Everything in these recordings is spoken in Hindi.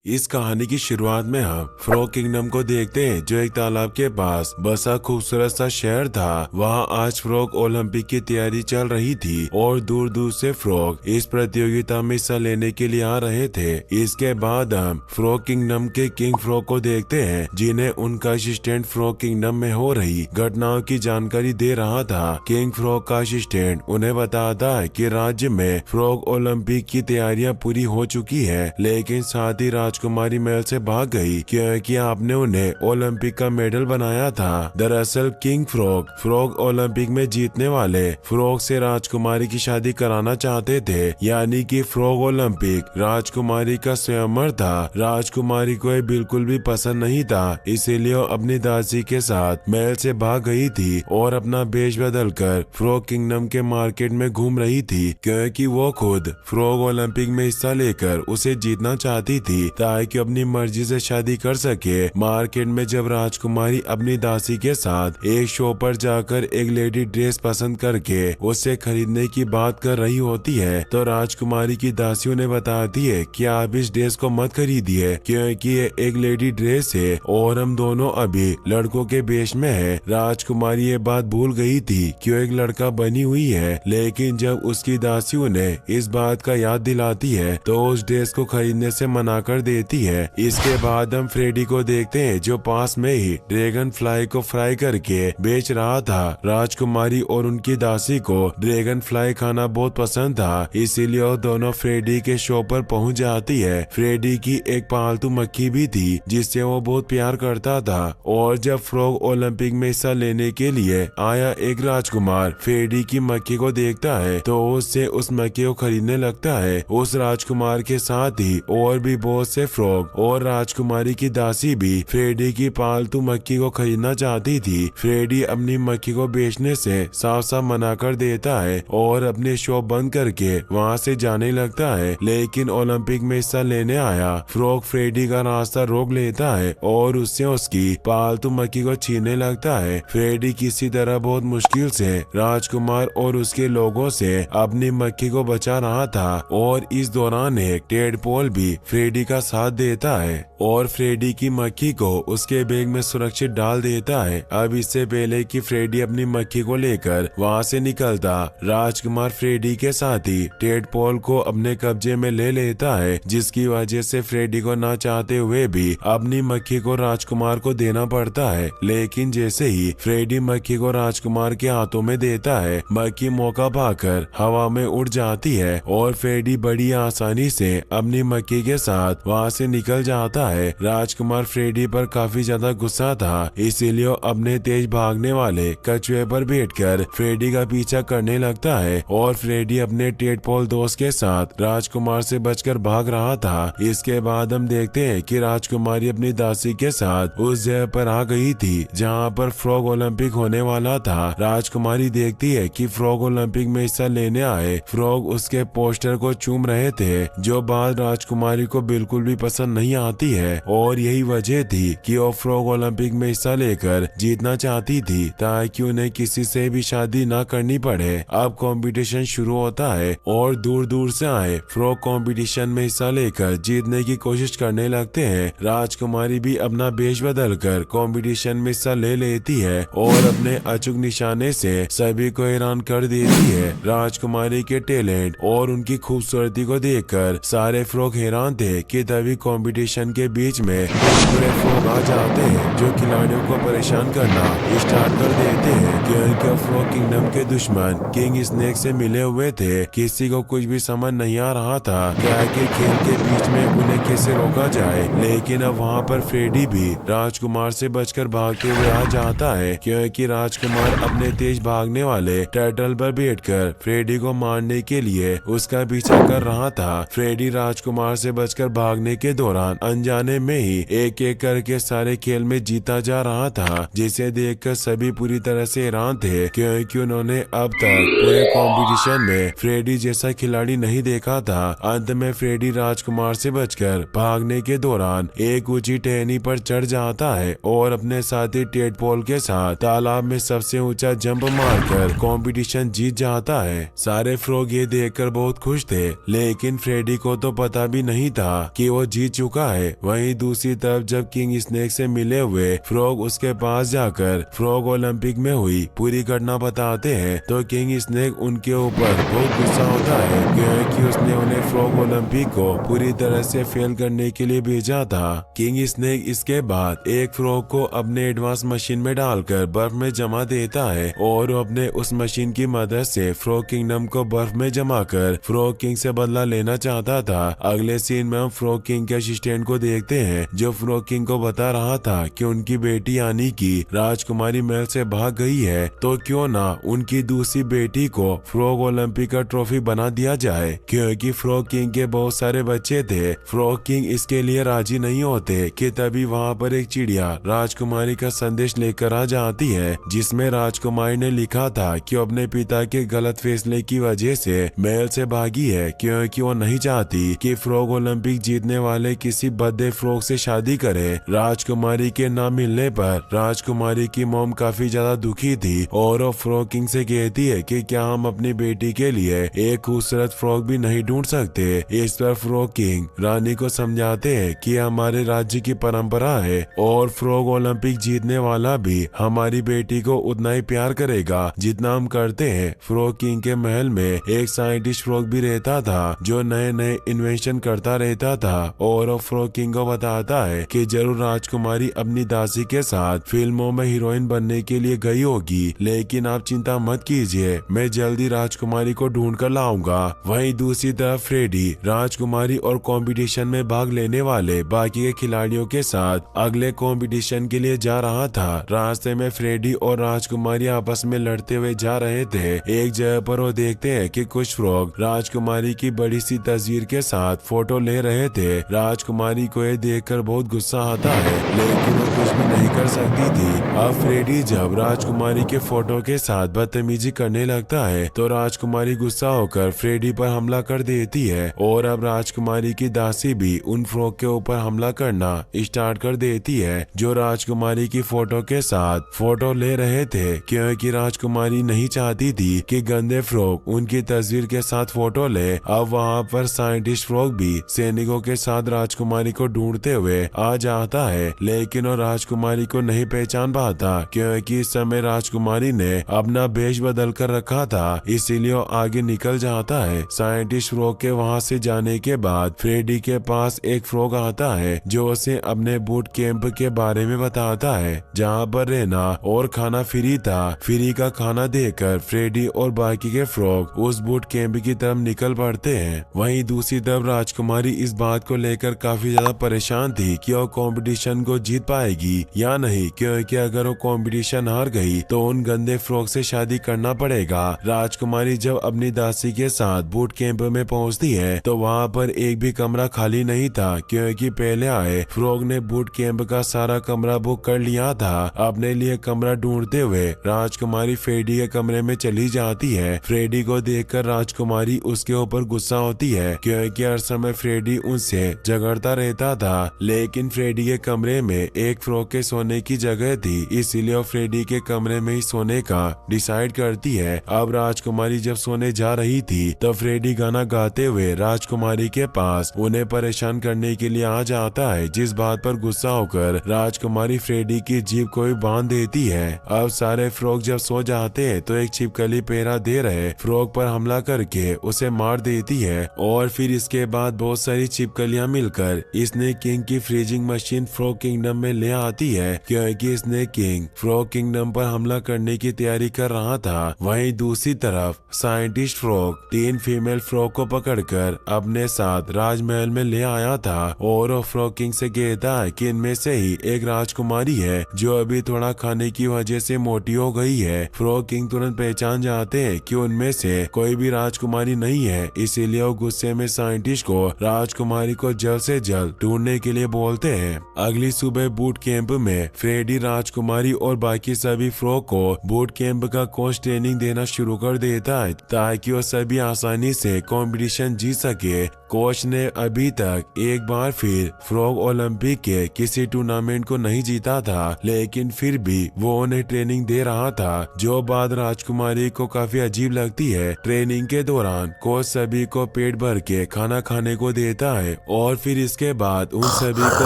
इस कहानी की शुरुआत में हम फ्रॉग किंगडम को देखते हैं, जो एक तालाब के पास बसा खूबसूरत सा शहर था। वहाँ आज फ्रॉग ओलंपिक की तैयारी चल रही थी और दूर दूर से फ्रॉग इस प्रतियोगिता में हिस्सा लेने के लिए आ रहे थे। इसके बाद हम फ्रॉग किंगडम के किंग फ्रॉग को देखते हैं, जिन्हें उनका असिस्टेंट फ्रॉग किंगडम में हो रही घटनाओं की जानकारी दे रहा था। किंग फ्रॉग का असिस्टेंट उन्हें बताता है कि राज्य में फ्रॉग ओलंपिक की तैयारियां पूरी हो चुकी है, लेकिन साथ ही राजकुमारी महल से भाग गई क्योंकि आपने उन्हें ओलंपिक का मेडल बनाया था। दरअसल किंग फ्रॉग फ्रॉग ओलंपिक में जीतने वाले फ्रॉग से राजकुमारी की शादी कराना चाहते थे, यानी कि फ्रॉग ओलंपिक राजकुमारी का स्वयंवर था। राजकुमारी को ये बिल्कुल भी पसंद नहीं था, इसीलिए वो अपनी दासी के साथ महल से भाग गई थी और अपना वेश बदल कर फ्रॉग किंगडम के मार्केट में घूम रही थी, क्योंकि वो खुद फ्रॉग ओलंपिक में हिस्सा लेकर उसे जीतना चाहती थी ताकि अपनी मर्जी से शादी कर सके। मार्केट में जब राजकुमारी अपनी दासी के साथ एक शो पर जाकर एक लेडी ड्रेस पसंद करके उसे खरीदने की बात कर रही होती है, तो राजकुमारी की दासी उन्हें बताती है कि आप इस ड्रेस को मत खरीदिए, क्योंकि ये एक लेडी ड्रेस है और हम दोनों अभी लड़कों के वेश में है। राजकुमारी ये बात भूल गई थी कि वो एक लड़का बनी हुई है, लेकिन जब उसकी दासी उन्हें इस बात का याद दिलाती है तो उस ड्रेस को खरीदने से मना कर देती है। इसके बाद हम फ्रेडी को देखते हैं, जो पास में ही ड्रैगन फ्लाई को फ्राई करके बेच रहा था। राजकुमारी और उनकी दासी को ड्रैगन फ्लाई खाना बहुत पसंद था, इसीलिए वो दोनों फ्रेडी के शो पर पहुंच जाती है। फ्रेडी की एक पालतू मक्खी भी थी जिससे वो बहुत प्यार करता था, और जब फ्रॉग ओलंपिक में हिस्सा लेने के लिए आया एक राजकुमार फ्रेडी की मक्खी को देखता है तो उससे उस मक्खी को खरीदने लगता है। उस राजकुमार के साथ ही और भी बहुत से फ्रॉग और राजकुमारी की दासी भी फ्रेडी की पालतू मक्खी को खरीदना चाहती थी। फ्रेडी अपनी मक्खी को बेचने से साफ साफ मना कर देता है और अपने शॉप बंद करके वहाँ से जाने लगता है, लेकिन ओलंपिक में हिस्सा लेने आया फ्रॉग फ्रेडी का रास्ता रोक लेता है और उससे उसकी पालतू मक्खी को छीनने लगता है। फ्रेडी किसी तरह बहुत मुश्किल से राजकुमार और उसके लोगों से अपनी मक्खी को बचा रहा था, और इस दौरान एक टेडपोल भी फ्रेडी का साथ देता है और फ्रेडी की मक्खी को उसके बैग में सुरक्षित डाल देता है। अब इससे पहले कि फ्रेडी अपनी मक्खी को लेकर वहाँ से निकलता, राजकुमार फ्रेडी के साथ ही टेडपोल को अपने कब्जे में ले लेता है, जिसकी वजह से फ्रेडी को ना चाहते हुए भी अपनी मक्खी को राजकुमार को देना पड़ता है। लेकिन जैसे ही फ्रेडी मक्खी को राजकुमार के हाथों में देता है, मक्खी मौका पाकर हवा में उड़ जाती है और फ्रेडी बड़ी आसानी से अपनी मक्खी के साथ वहाँ से निकल जाता है। राजकुमार फ्रेडी पर काफी ज्यादा गुस्सा था, इसीलिए अपने तेज भागने वाले कछुए पर बैठकर फ्रेडी का पीछा करने लगता है और फ्रेडी अपने टेडपोल दोस्त के साथ राजकुमार से बचकर भाग रहा था। इसके बाद हम देखते हैं कि राजकुमारी अपनी दासी के साथ उस जगह पर आ गई थी जहाँ पर फ्रॉग ओलंपिक होने वाला था। राजकुमारी देखती है कि फ्रॉग ओलंपिक में हिस्सा लेने आए फ्रॉग उसके पोस्टर को चूम रहे थे, जो बात राजकुमारी को बिल्कुल भी पसंद नहीं आती है, और यही वजह थी कि वो फ्रॉग ओलंपिक में हिस्सा लेकर जीतना चाहती थी ताकि उन्हें किसी से भी शादी ना करनी पड़े। अब कंपटीशन शुरू होता है और दूर दूर से आए फ्रॉग कंपटीशन में हिस्सा लेकर जीतने की कोशिश करने लगते हैं। राजकुमारी भी अपना वेश बदल कर कंपटीशन में हिस्सा ले लेती है और अपने अचूक निशाने से सभी को हैरान कर देती है। राजकुमारी के टैलेंट और उनकी खूबसूरती को देखकर सारे फ्रॉग हैरान थे कि तभी कंपटीशन के बीच में बड़े फ्रॉग आ जाते हैं, जो खिलाड़ियों को परेशान करना स्टार्ट कर देते हैं, क्योंकि फ्रॉग किंगडम के दुश्मन किंग स्नेक से मिले हुए थे। किसी को कुछ भी समझ नहीं आ रहा था कि खेल के बीच में उन्हें कैसे रोका जाए, लेकिन अब वहाँ पर फ्रेडी भी राजकुमार से बचकर भागते हुए आ जाता है, क्योंकि राजकुमार अपने तेज भागने वाले टर्टल पर बैठकर फ्रेडी को मारने के लिए उसका पीछा कर रहा था। फ्रेडी राजकुमार से बचकर भागने के दौरान अनजाने में ही एक एक करके सारे खेल में जीता जा रहा था, जिसे देखकर सभी पूरी तरह से हैरान थे, क्योंकि उन्होंने अब तक पूरे कंपटीशन में फ्रेडी जैसा खिलाड़ी नहीं देखा था। अंत में फ्रेडी राजकुमार से बचकर भागने के दौरान एक ऊंची टहनी पर चढ़ जाता है और अपने साथी टेडपोल के साथ तालाब में सबसे ऊंचा जंप मारकर कंपटीशन जीत जाता है। सारे फ्रॉग ये देखकर बहुत खुश थे, लेकिन फ्रेडी को तो पता भी नहीं था कि वो जीत चुका है। वहीं दूसरी तरफ जब किंग स्नेक से मिले हुए फ्रॉग उसके पास जाकर फ्रॉग ओलंपिक में हुई पूरी घटना बताते हैं तो किंग स्नेक उनके ऊपर बहुत गुस्सा होता है क्योंकि उसने उन्हें फ्रॉग ओलंपिक को पूरी तरह से फेल करने के लिए भेजा था। किंग स्नेक इसके बाद एक फ्रॉग को अपने एडवांस मशीन में डालकर बर्फ में जमा देता है और अपने उस मशीन की मदद से फ्रॉग किंगडम को बर्फ में जमा कर फ्रॉग किंग से बदला लेना चाहता था। अगले सीन में हम फ्रॉग किंग के असिस्टेंट को देखते हैं जो फ्रॉग किंग को बता रहा था कि उनकी बेटी यानी कि राजकुमारी महल से भाग गई है तो क्यों ना उनकी दूसरी बेटी को फ्रॉग ओलंपिक का ट्रॉफी बना दिया जाए क्योंकि फ्रॉग किंग के बहुत सारे बच्चे थे। फ्रॉग किंग इसके लिए राजी नहीं होते कि तभी वहाँ पर एक चिड़िया राजकुमारी का संदेश लेकर आ जाती है जिसमें राजकुमारी ने लिखा था कि अपने पिता के गलत फैसले की वजह से महल से भागी है क्योंकि वो नहीं चाहती कि फ्रॉग ओलंपिक जीतने वाले किसी बद्दे फ्रॉग से शादी करे। राजकुमारी के ना मिलने पर राजकुमारी की मॉम काफी ज्यादा दुखी थी और वो फ्रॉग किंग से कहती है कि क्या हम अपनी बेटी के लिए एक खूबसूरत फ्रॉग भी नहीं ढूंढ सकते। इस पर फ्रॉग किंग रानी को समझाते हैं कि हमारे राज्य की परंपरा है और फ्रॉग ओलंपिक जीतने वाला भी हमारी बेटी को उतना ही प्यार करेगा जितना हम करते हैं। फ्रॉग किंग के महल में एक साइंटिस्ट फ्रॉग भी रहता था जो नए नए इन्वेंशन करता रहता था और वो फ्रॉग किंग को बताता है कि जरूर राजकुमारी अपनी दासी के साथ फिल्मों में हीरोइन बनने के लिए गई होगी लेकिन आप चिंता मत कीजिए, मैं जल्दी राजकुमारी को ढूंढ कर लाऊंगा। वहीं दूसरी तरफ फ्रेडी राजकुमारी और कंपटीशन में भाग लेने वाले बाकी के खिलाड़ियों के साथ अगले कंपटीशन के लिए जा रहा था। रास्ते में फ्रेडी और राजकुमारी आपस में लड़ते हुए जा रहे थे। एक जगह पर वो देखते हैं कि कुछ फ्रॉग राजकुमारी की बड़ी सी तस्वीर के साथ फोटो ले रहे थे। राजकुमारी को ये देखकर बहुत गुस्सा आता है लेकिन वो कुछ भी नहीं कर सकती थी। अब फ्रेडी जब राजकुमारी के फोटो के साथ बदतमीजी करने लगता है तो राजकुमारी गुस्सा होकर फ्रेडी पर हमला कर देती है और अब राजकुमारी की दासी भी उन फ्रॉग के ऊपर हमला करना स्टार्ट कर देती है जो राजकुमारी की फोटो के साथ फोटो ले रहे थे क्योंकि राजकुमारी नहीं चाहती थी कि गंदे फ्रॉग उनकी तस्वीर के साथ फोटो ले। अब वहाँ पर साइंटिस्ट फ्रॉग भी सैनिकों के साथ राजकुमारी को ढूंढते हुए आ जाता है लेकिन वो राजकुमारी को नहीं पहचान पाता क्योंकि इस समय राजकुमारी ने अपना वेश बदल कर रखा था, इसीलिए वो आगे निकल जाता है। साइंटिस्ट फ्रॉग के वहाँ से जाने के बाद फ्रेडी के पास एक फ्रॉग आता है जो उसे अपने बूट कैंप के बारे में बताता है जहाँ पर रहना और खाना फ्री था। फ्री का खाना देकर फ्रेडी और बाकी के फ्रॉग उस बूट कैंप की तरफ निकल पड़ते हैं। वहीं दूसरी तरफ राजकुमारी इस बात को लेकर काफी ज्यादा परेशान थी कि वो कंपटीशन को जीत पाएगी या नहीं क्योंकि अगर वो कंपटीशन हार गई तो उन गंदे फ्रॉग से शादी करना पड़ेगा। राजकुमारी जब अपनी दासी के साथ बूट कैंप में पहुंचती है तो वहां पर एक भी कमरा खाली नहीं था क्योंकि पहले आए फ्रॉग ने बूट कैंप का सारा कमरा बुक कर लिया था। अपने लिए कमरा ढूंढते हुए राजकुमारी फ्रेडी के कमरे में चली जाती है। फ्रेडी को देखकर राजकुमारी उसके ऊपर गुस्सा होती है क्योंकि हर समय फ्रेडी उनसे झगड़ता रहता था लेकिन फ्रेडी के कमरे में एक फ्रॉग के सोने की जगह थी इसीलिए फ्रेडी के कमरे में ही सोने का डिसाइड करती है। अब राजकुमारी जब सोने जा रही थी तो फ्रेडी गाना गाते हुए राजकुमारी के पास उन्हें परेशान करने के लिए आ जाता है जिस बात पर गुस्सा होकर राजकुमारी फ्रेडी की जीभ को भी बांध देती है। अब सारे फ्रॉग जब सो जाते हैं तो एक छिपकली पहरा दे रहे फ्रॉग पर हमला करके उसे मार देती है और फिर इसके बाद बहुत सारी छिपकलियां मिलकर स्नेक किंग की फ्रीजिंग मशीन फ्रॉग किंगडम में ले आती है क्योंकि स्नेक किंग फ्रॉग किंगडम पर हमला करने की तैयारी कर रहा था। वहीं दूसरी तरफ साइंटिस्ट फ्रॉग 3 फीमेल फ्रॉग को पकड़कर अपने साथ राजमहल में ले आया था और वो फ्रॉग किंग से कहता है कि इनमें से ही एक राजकुमारी है जो अभी थोड़ा खाने की वजह से मोटी हो गई है। फ्रॉग किंग तुरंत पहचान जाते हैं कि उनमें से कोई भी राजकुमारी नहीं है इसीलिए वो गुस्से में साइंटिस्ट को राजकुमारी को जल्द से जल्द ढूंढने के लिए बोलते हैं। अगली सुबह बूट कैंप में फ्रेडी राजकुमारी और बाकी सभी फ्रॉग को बूट कैंप का कोच ट्रेनिंग देना शुरू कर देता है ताकि वो सभी आसानी से कंपटीशन जीत सके। कोच ने अभी तक एक बार फिर फ्रॉग ओलंपिक के किसी टूर्नामेंट को नहीं जीता था लेकिन फिर भी वो उन्हें ट्रेनिंग दे रहा था जो बात राजकुमारी को काफी अजीब लगती है। ट्रेनिंग के दौरान कोच सभी को पेट भर के खाना खाने को देता है और फिर इसके बाद उन सभी को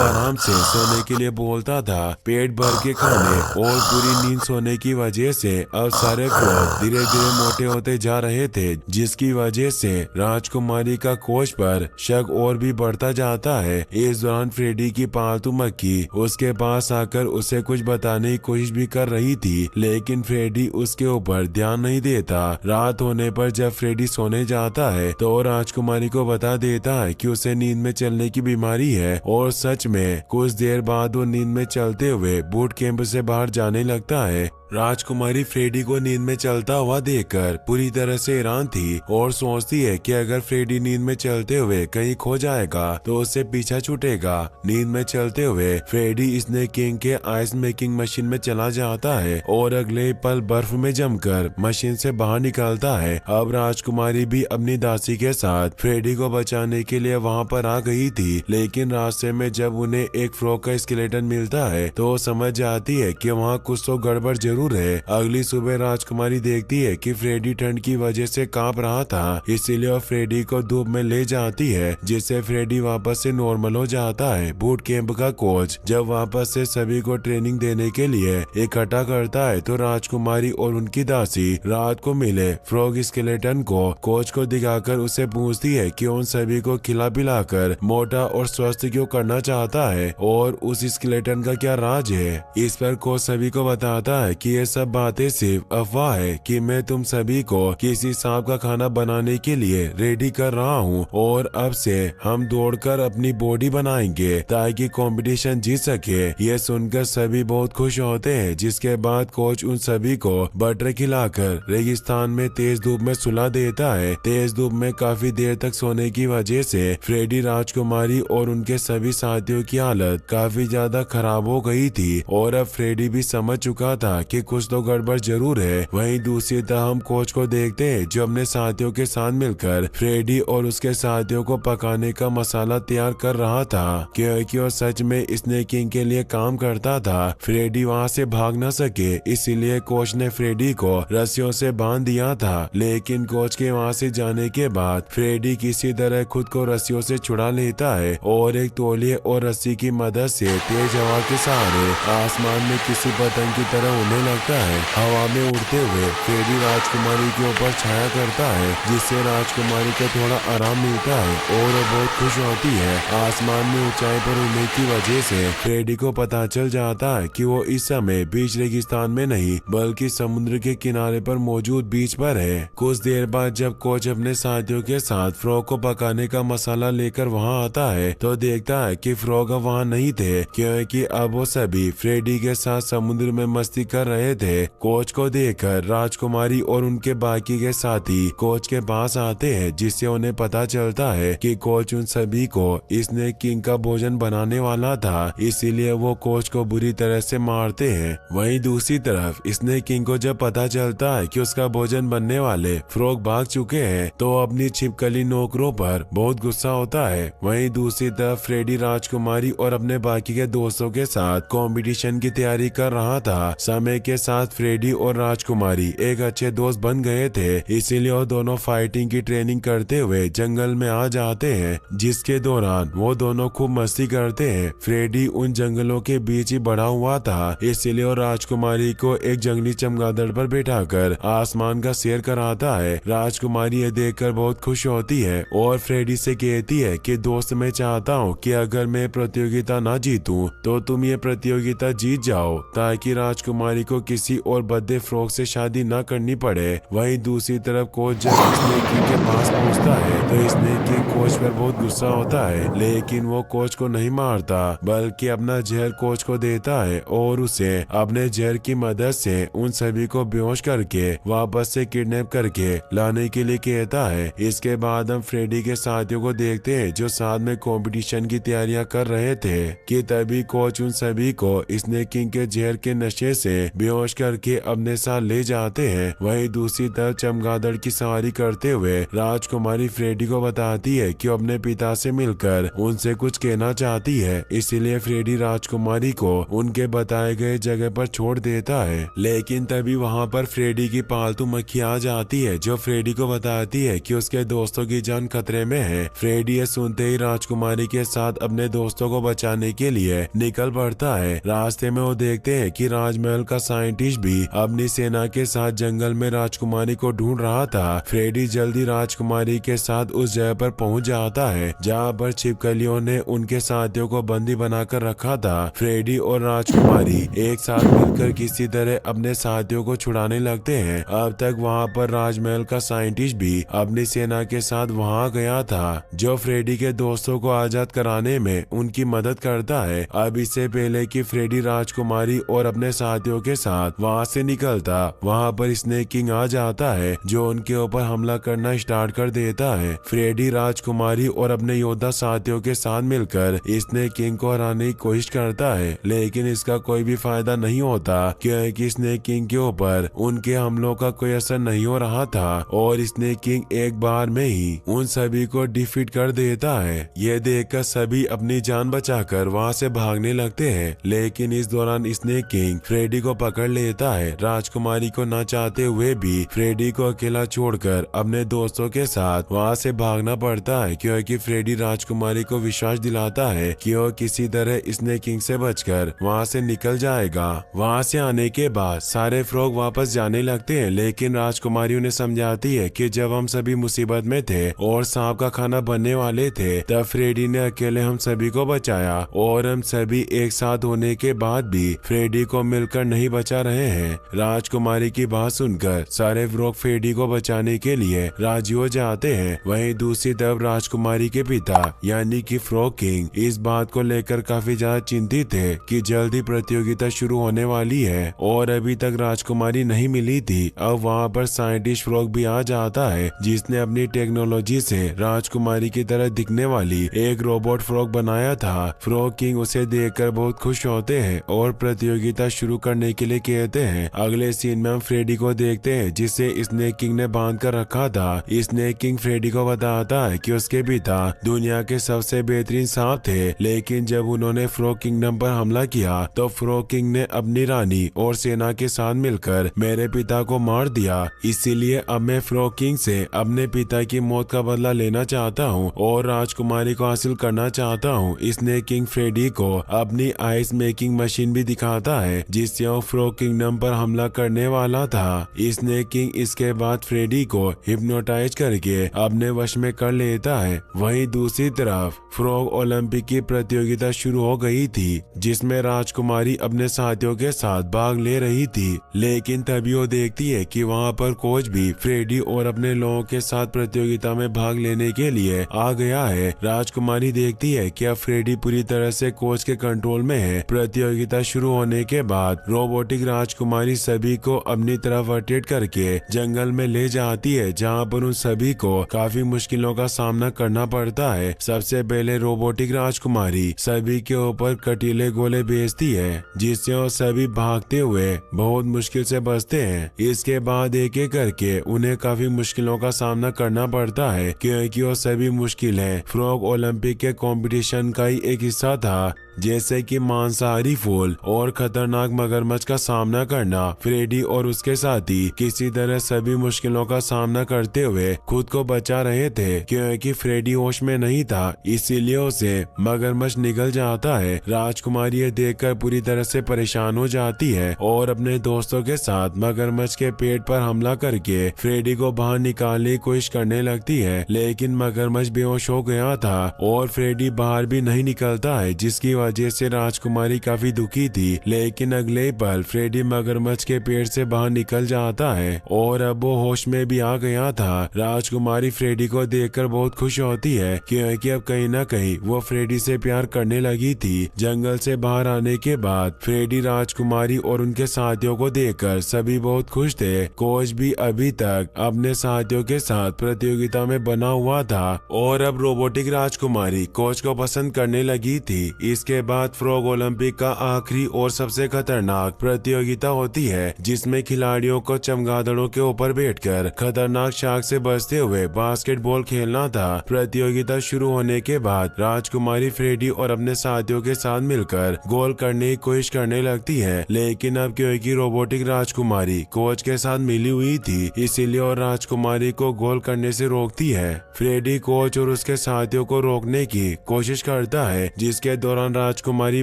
आराम से सोने के लिए बोलता था। पेट भर के खाने और पूरी नींद सोने की वजह से अब सारे फ्रॉग धीरे धीरे मोटे होते जा रहे थे, जिसकी वजह से राजकुमारी का कोच पर शक और भी बढ़ता जाता है। इस दौरान फ्रेडी की पालतू मक्खी उसके पास आकर उसे कुछ बताने की कोशिश भी कर रही थी, लेकिन फ्रेडी उसके ऊपर ध्यान नहीं देता। रात होने पर जब फ्रेडी सोने जाता है तो राजकुमारी को बता देता है कि उसे नींद में चलने की बीमारी है, और सच में कुछ देर बाद वो नींद में चलते हुए बूट कैंप से बाहर जाने लगता है। राजकुमारी फ्रेडी को नींद में चलता हुआ देखकर पूरी तरह से हैरान थी और सोचती है कि अगर फ्रेडी नींद में चलते हुए कहीं खो जाएगा तो उससे पीछा छूटेगा। नींद में चलते हुए फ्रेडी स्नेक किंग के आइस मेकिंग मशीन में चला जाता है और अगले पल बर्फ में जमकर मशीन से बाहर निकलता है। अब राजकुमारी भी अपनी दासी के साथ फ्रेडी को बचाने के लिए वहाँ पर आ गई थी, लेकिन रास्ते में जब उन्हें एक फ्रॉग का स्केलेटन मिलता है तो समझ जाती है कि वहाँ कुछ तो गड़बड़ है। अगली सुबह राजकुमारी देखती है कि फ्रेडी ठंड की वजह से कांप रहा था, इसीलिए वो फ्रेडी को धूप में ले जाती है, जिससे फ्रेडी वापस से नॉर्मल हो जाता है। बूट कैंप का कोच जब वापस से सभी को ट्रेनिंग देने के लिए इकट्ठा करता है तो राजकुमारी और उनकी दासी रात को मिले फ्रॉग स्केलेटन को कोच को दिखाकर उसे पूछती है कि उन सभी को खिला पिलाकर मोटा और स्वस्थ क्यों करना चाहता है और उस स्केलेटन का क्या राज है। इस पर कोच सभी को बताता है कि ये सब बातें सिर्फ अफवाह है कि मैं तुम सभी को किसी सांप का खाना बनाने के लिए रेडी कर रहा हूँ, और अब से हम दौड़कर अपनी बॉडी बनाएंगे ताकि कंपटीशन जीत सके। ये सुनकर सभी बहुत खुश होते हैं, जिसके बाद कोच उन सभी को बटर खिलाकर रेगिस्तान में तेज धूप में सुला देता है। तेज धूप में काफी देर तक सोने की वजह से फ्रेडी, राजकुमारी और उनके सभी साथियों की हालत काफी ज्यादा खराब हो गई थी, और अब फ्रेडी भी समझ चुका था कि कुछ तो गड़बड़ जरूर है। वहीं दूसरी तरफ हम कोच को देखते हैं जो अपने साथियों के साथ मिलकर फ्रेडी और उसके साथियों को पकाने का मसाला तैयार कर रहा था, क्योंकि वो सच में स्नेक किंग के लिए काम करता था। फ्रेडी वहां से भाग न सके, इसीलिए कोच ने फ्रेडी को रस्सियों से बांध दिया था, लेकिन कोच के वहां से जाने के बाद फ्रेडी किसी तरह खुद को रस्सियों से छुड़ा लेता है और एक तौलिए और रस्सी की मदद से तेज हवा के सहारे आसमान में किसी पतंग की तरह उड़ने लगता है। हवा में उड़ते हुए फ्रेडी राजकुमारी के ऊपर छाया करता है, जिससे राजकुमारी को थोड़ा आराम मिलता है और वो बहुत खुश होती है। आसमान में ऊंचाई पर उड़ने की वजह से फ्रेडी को पता चल जाता है कि वो इस समय बीच रेगिस्तान में नहीं बल्कि समुद्र के किनारे पर मौजूद बीच पर है। कुछ देर बाद जब कोच अपने साथियों के साथ फ्रॉग को पकाने का मसाला लेकर वहाँ आता है तो देखता है कि फ्रॉग वहाँ नहीं थे, क्योंकि अब वो सभी फ्रेडी के साथ समुद्र में मस्ती कर रहे थे। कोच को देखकर राजकुमारी और उनके बाकी के साथी कोच के पास आते हैं, जिससे उन्हें पता चलता है कि कोच उन सभी को स्नेक किंग का भोजन बनाने वाला था, इसीलिए वो कोच को बुरी तरह से मारते हैं। वहीं दूसरी तरफ स्नेक किंग को जब पता चलता है कि उसका भोजन बनने वाले फ्रॉग भाग चुके हैं तो अपनी छिपकली नौकरों पर बहुत गुस्सा होता है। वहीं दूसरी तरफ फ्रेडी राजकुमारी और अपने बाकी के दोस्तों के साथ कंपटीशन की तैयारी कर रहा था। समय के साथ फ्रेडी और राजकुमारी एक अच्छे दोस्त बन गए थे, इसीलिए वो दोनों फाइटिंग की ट्रेनिंग करते हुए जंगल में आ जाते हैं, जिसके दौरान वो दोनों खूब मस्ती करते हैं। फ्रेडी उन जंगलों के बीच ही बड़ा हुआ था, इसीलिए वो राजकुमारी को एक जंगली चमगादड़ पर बैठाकर आसमान का सैर कराता है। राजकुमारी ये देखकर बहुत खुश होती है और फ्रेडी से कहती है कि दोस्त, मैं चाहता हूँ कि अगर मैं प्रतियोगिता ना जीतूं तो तुम ये प्रतियोगिता जीत जाओ, ताकि राजकुमारी को किसी और बद्दे फ्रॉग से शादी न करनी पड़े। वहीं दूसरी तरफ कोच जब स्नेक किंग के पास पहुंचता है तो स्नेक किंग कोच पर बहुत गुस्सा होता है, लेकिन वो कोच को नहीं मारता बल्कि अपना जहर कोच को देता है और उसे अपने जहर की मदद से उन सभी को बेहोश करके वापस से किडनैप करके लाने के लिए कहता है। इसके बाद हम फ्रेडी के साथियों को देखते हैं जो साथ में कंपटीशन की तैयारियां कर रहे थे कि तभी कोच उन सभी को स्नेक किंग के जहर के नशे से बेहोश करके अपने साथ ले जाते हैं। वहीं दूसरी तरफ चमगादड़ की सवारी करते हुए राजकुमारी फ्रेडी को बताती है कि अपने पिता से मिलकर उनसे कुछ कहना चाहती है, इसीलिए फ्रेडी राजकुमारी को उनके बताए गए जगह पर छोड़ देता है। लेकिन तभी वहाँ पर फ्रेडी की पालतू मक्खी आ जाती है जो फ्रेडी को बताती है कि उसके दोस्तों की जान खतरे में है। फ्रेडी ये सुनते ही राजकुमारी के साथ अपने दोस्तों को बचाने के लिए निकल पड़ता है। रास्ते में वो देखते हैं कि राजमहल का साइंटिस्ट भी अपनी सेना के साथ जंगल में राजकुमारी को ढूंढ रहा था। फ्रेडी जल्दी राजकुमारी के साथ उस जगह पर पहुंच जाता है जहां पर छिपकलियों ने उनके साथियों को बंदी बनाकर रखा था। फ्रेडी और राजकुमारी एक साथ मिलकर किसी तरह अपने साथियों को छुड़ाने लगते हैं। अब तक वहां पर राजमहल का साइंटिस्ट भी अपनी सेना के साथ वहां गया था जो फ्रेडी के दोस्तों को आजाद कराने में उनकी मदद करता है। अब इससे पहले कि फ्रेडी राजकुमारी और अपने साथियों के साथ वहां से निकलता, वहां पर स्नेक किंग आ जाता है जो उनके ऊपर हमला करना स्टार्ट कर देता है। फ्रेडी राजकुमारी और अपने योद्धा साथियों के साथ मिलकर स्नेक किंग को हराने की कोशिश करता है, लेकिन इसका कोई भी फायदा नहीं होता क्योंकि स्नेक किंग के ऊपर उनके हमलों का कोई असर नहीं हो रहा था और स्नेक किंग एक बार में ही उन सभी को डिफीट कर देता है। यह देखकर सभी अपनी जान बचाकर वहां से भागने लगते हैं, लेकिन इस दौरान स्नेक किंग फ्रेडी को पकड़ लेता है। राजकुमारी को न चाहते हुए भी फ्रेडी को अकेला छोड़कर अपने दोस्तों के साथ वहां से भागना पड़ता है क्योंकि फ्रेडी राजकुमारी को विश्वास दिलाता है कि वो किसी तरह स्नेक किंग से बचकर वहां से निकल जाएगा। वहां से आने के बाद सारे फ्रॉग वापस जाने लगते हैं, लेकिन राजकुमारी उन्हें समझाती है कि जब हम सभी मुसीबत में थे और सांप का खाना बनने वाले थे तब फ्रेडी ने अकेले हम सभी को बचाया और हम सभी एक साथ होने के बाद भी फ्रेडी को मिलकर नहीं बचा रहे हैं। राजकुमारी की बात सुनकर सारे फ्रॉग फ्रेडी को बचाने के लिए राजी हो जाते हैं। वहीं दूसरी तरफ राजकुमारी के पिता यानी कि फ्रॉग किंग इस बात को लेकर काफी ज्यादा चिंतित थे कि जल्दी प्रतियोगिता शुरू होने वाली है और अभी तक राजकुमारी नहीं मिली थी। अब वहाँ पर साइंटिस्ट फ्रॉग भी आ जाता है जिसने अपनी टेक्नोलॉजी से राजकुमारी की तरह दिखने वाली एक रोबोट फ्रॉग बनाया था। फ्रॉग किंग उसे देखकर बहुत खुश होते हैं और प्रतियोगिता शुरू करने के लिए कहते हैं। अगले सीन में हम फ्रेडी को देखते हैं जिसे स्नेक किंग ने बांध कर रखा था। स्नेक किंग फ्रेडी को बताता है कि उसके पिता दुनिया के सबसे बेहतरीन सांप थे, लेकिन जब उन्होंने फ्रॉग किंगडम पर हमला किया तो फ्रॉग किंग ने अपनी रानी और सेना के साथ मिलकर मेरे पिता को मार दिया। इसीलिए अब मैं फ्रॉग किंग से अपने पिता की मौत का बदला लेना चाहता हूँ और राजकुमारी को हासिल करना चाहता हूँ। स्नेक किंग फ्रेडी को अपनी आइस मेकिंग मशीन भी दिखाता है जिससे वो फ्रॉग किंगडम पर हमला करने वाला था। स्नेक किंग इसके बाद फ्रेडी को हिप्नोटाइज करके अपने वश में कर लेता है। वहीं दूसरी तरफ फ्रॉग ओलंपिक की प्रतियोगिता शुरू हो गई थी जिसमें राजकुमारी अपने साथियों के साथ भाग ले रही थी, लेकिन तभी वो देखती है कि वहाँ पर कोच भी फ्रेडी और अपने लोगों के साथ प्रतियोगिता में भाग लेने के लिए आ गया है। राजकुमारी देखती है कि अब फ्रेडी पूरी तरह से कोच के कंट्रोल में है। प्रतियोगिता शुरू होने के बाद रोबोटिक राजकुमारी सभी को अपनी तरफ रोटेट करके जंगल में ले जाती है जहाँ पर उन सभी को काफी मुश्किलों का सामना करना पड़ता है। सबसे पहले रोबोटिक राजकुमारी सभी के ऊपर कटीले गोले भेजती है जिससे वो सभी भागते हुए बहुत मुश्किल से बचते हैं। इसके बाद एक एक करके उन्हें काफी मुश्किलों का सामना करना पड़ता है क्योंकि वो सभी मुश्किल है फ्रॉग ओलंपिक के कंपटीशन का ही एक हिस्सा था, जैसे कि मांसाहारी फूल और खतरनाक मगरमच्छ का सामना करना। फ्रेडी और उसके साथी किसी तरह सभी मुश्किलों का सामना करते हुए खुद को बचा रहे थे क्योंकि फ्रेडी होश में नहीं था, इसीलिए उसे मगरमच्छ निगल जाता है। राजकुमारी ये देखकर पूरी तरह से परेशान हो जाती है और अपने दोस्तों के साथ मगरमच्छ के पेट पर हमला करके फ्रेडी को बाहर निकालने की कोशिश करने लगती है, लेकिन मगरमच्छ बेहोश हो गया था और फ्रेडी बाहर भी नहीं निकलता है जिसकी वजह से राजकुमारी काफी दुखी थी। लेकिन अगले पल फ्रेडी मगरमच्छ के पेट से बाहर निकल जाता है और अब वो होश में भी आ गया था। राजकुमारी फ्रेडी को देखकर बहुत खुश होती है क्योंकि अब कहीं ना कहीं वो फ्रेडी से प्यार करने लगी थी। जंगल से बाहर आने के बाद फ्रेडी राजकुमारी और उनके साथियों को देखकर सभी बहुत खुश थे। कोच भी अभी तक अपने साथियों के साथ प्रतियोगिता में बना हुआ था और अब रोबोटिक राजकुमारी कोच को पसंद करने लगी थी। इसके इसके बाद फ्रॉग ओलंपिक का आखिरी और सबसे खतरनाक प्रतियोगिता होती है, जिसमें खिलाड़ियों को चमगादड़ों के ऊपर बैठकर खतरनाक शार्क से बचते हुए बास्केटबॉल खेलना था। प्रतियोगिता शुरू होने के बाद राजकुमारी फ्रेडी और अपने साथियों के साथ मिलकर गोल करने की कोशिश करने लगती है, लेकिन अब क्योंकि रोबोटिक राजकुमारी कोच के साथ मिली हुई थी, इसीलिए और राजकुमारी को गोल करने से रोकती है। फ्रेडी कोच और उसके साथियों को रोकने की कोशिश करता है, जिसके दौरान राजकुमारी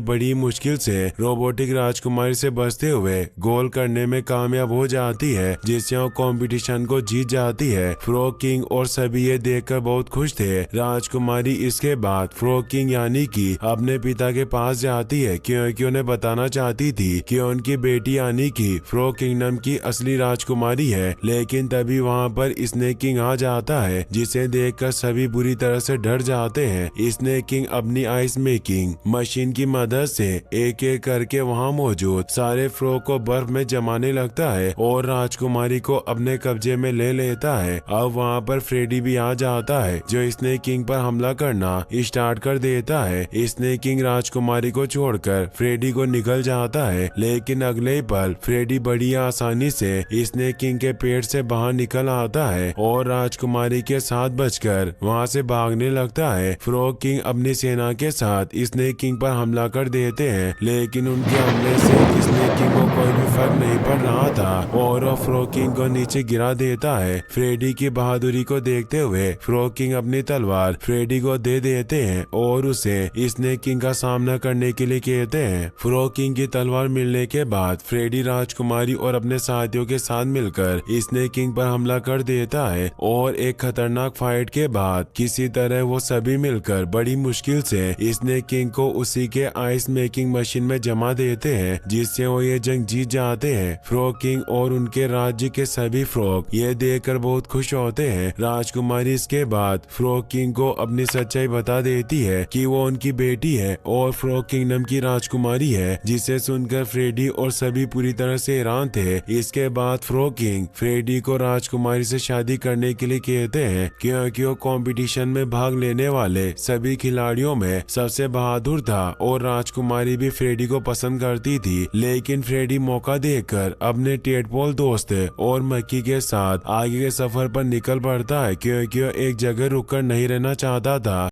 बड़ी मुश्किल से रोबोटिक राजकुमारी से बचते हुए गोल करने में कामयाब हो जाती है, जिससे वो कंपटीशन को जीत जाती है। फ्रॉग किंग और सभी ये देखकर बहुत खुश थे। राजकुमारी इसके बाद फ्रॉग किंग यानी कि अपने पिता के पास जाती है, क्योंकि उन्हें बताना चाहती थी कि उनकी बेटी यानी कि फ्रॉग किंगडम की असली राजकुमारी है। लेकिन तभी वहाँ पर स्नेक किंग आ जाता है, जिसे देखकर सभी बुरी तरह से डर जाते हैं। स्नेक किंग अपनी आइस मेकिंग मशीन की मदद से एक एक करके वहाँ मौजूद सारे फ्रॉग को बर्फ में जमाने लगता है और राजकुमारी को अपने कब्जे में ले लेता है। अब वहाँ पर फ्रेडी भी आ जाता है, जो स्नेक किंग पर हमला करना स्टार्ट कर देता है। स्नेक किंग राजकुमारी को छोड़कर फ्रेडी को निकल जाता है, लेकिन अगले ही पल फ्रेडी बड़ी आसानी से स्नेक किंग के पेट से बाहर निकल आता है और राजकुमारी के साथ बचकर वहाँ से भागने लगता है। फ्रॉग किंग अपनी सेना के साथ स्नेक किंग पर हमला कर देते हैं, लेकिन उनके हमले से स्नेक किंग को कोई भी फर्क नहीं पड़ रहा था और वो फ्रॉग किंग को नीचे गिरा देता है। फ्रेडी की बहादुरी को देखते हुए फ्रॉग किंग अपनी तलवार फ्रेडी को दे देते हैं और उसे स्नेक किंग का सामना करने के लिए कहते हैं। फ्रॉग किंग की तलवार मिलने के बाद फ्रेडी राजकुमारी और अपने साथियों के साथ मिलकर स्नेक किंग पर हमला कर देता है और एक खतरनाक फाइट के बाद किसी तरह वो सभी मिलकर बड़ी मुश्किल से स्नेक किंग को उसी के आइस मेकिंग मशीन में जमा देते हैं, जिससे वो ये जंग जीत जाते हैं। फ्रॉग किंग और उनके राज्य के सभी फ्रॉग ये देखकर बहुत खुश होते हैं। राजकुमारी इसके बाद फ्रॉग किंग को अपनी सच्चाई बता देती है कि वो उनकी बेटी है और फ्रॉग किंगडम की राजकुमारी है, जिसे सुनकर फ्रेडी और सभी पूरी तरह से हैरान थे। इसके बाद फ्रॉग किंग फ्रेडी को राजकुमारी से शादी करने के लिए कहते हैं, क्योंकि वो कंपटीशन में भाग लेने वाले सभी खिलाड़ियों में सबसे बहादुर था और राजकुमारी भी फ्रेडी को पसंद करती थी। लेकिन फ्रेडी मौका देखकर अपने टेडपोल दोस्त और मक्की के साथ आगे के सफर पर निकल पड़ता है, क्योंकि वो एक जगह रुककर नहीं रहना चाहता था।